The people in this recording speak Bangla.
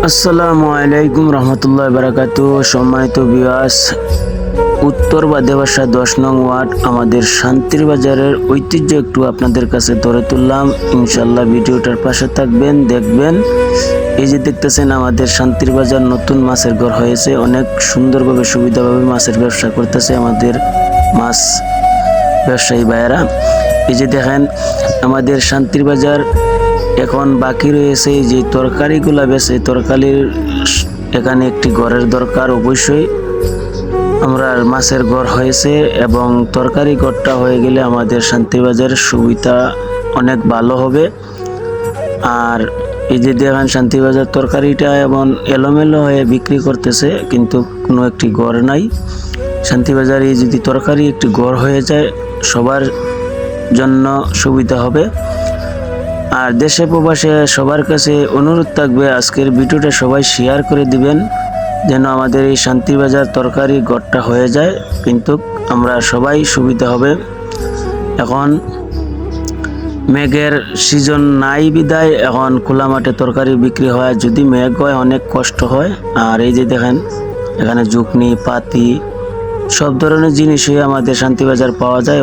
আসসালামু আলাইকুম রহমতুল্লাহ বারাকাতু। সম্মানিত ভিউয়ার্স, উত্তর বাদেবাসা 10 নং ওয়ার্ড আমাদের শান্তির বাজারের ঐতিহ্য একটু আপনাদের কাছে ধরে তুললাম। ইনশাল্লাহ ভিডিওটার পাশে থাকবেন, দেখবেন। এই যে দেখতেছেন আমাদের শান্তির বাজার নতুন মাছের ঘর হয়েছে, অনেক সুন্দরভাবে সুবিধাভাবে মাছের ব্যবসা করতেছে আমাদের মাছ ব্যবসায়ী ভাইয়েরা। এই যে দেখেন আমাদের শান্তির বাজার এখন বাকি রয়েছে যে তরকারিগুলা বেছে, তরকারির এখানে একটি ঘরের দরকার অবশ্যই। আমরা মাছের ঘর হয়েছে এবং তরকারি ঘরটা হয়ে গেলে আমাদের শান্তিবাজারের সুবিধা অনেক ভালো হবে। আর এই যে দেখেন শান্তিবাজার তরকারিটা এমন এলোমেলো হয়ে বিক্রি করতেছে, কিন্তু কোনো একটি ঘর নাই। শান্তিবাজারে যদি তরকারি একটি ঘর হয়ে যায় সবার জন্য সুবিধা হবে। আর দেশে প্রবাসে সবার কাছে অনুরোধ থাকবে আজকের ভিডিওটা সবাই শেয়ার করে দিবেন, যেন আমাদের এই শান্তিবাজার তরকারি ঘরটা হয়ে যায়, কিন্তু আমরা সবাই সুবিধা হবে। এখন মেঘের সিজন নাই বিদায় এখন খোলা মাঠে তরকারি বিক্রি হয়, যদি মেঘ হয় অনেক কষ্ট হয়। আর এই যে দেখেন এখানে জুকনি পাতি সব ধরনের জিনিসই আমাদের শান্তিবাজার পাওয়া যায়।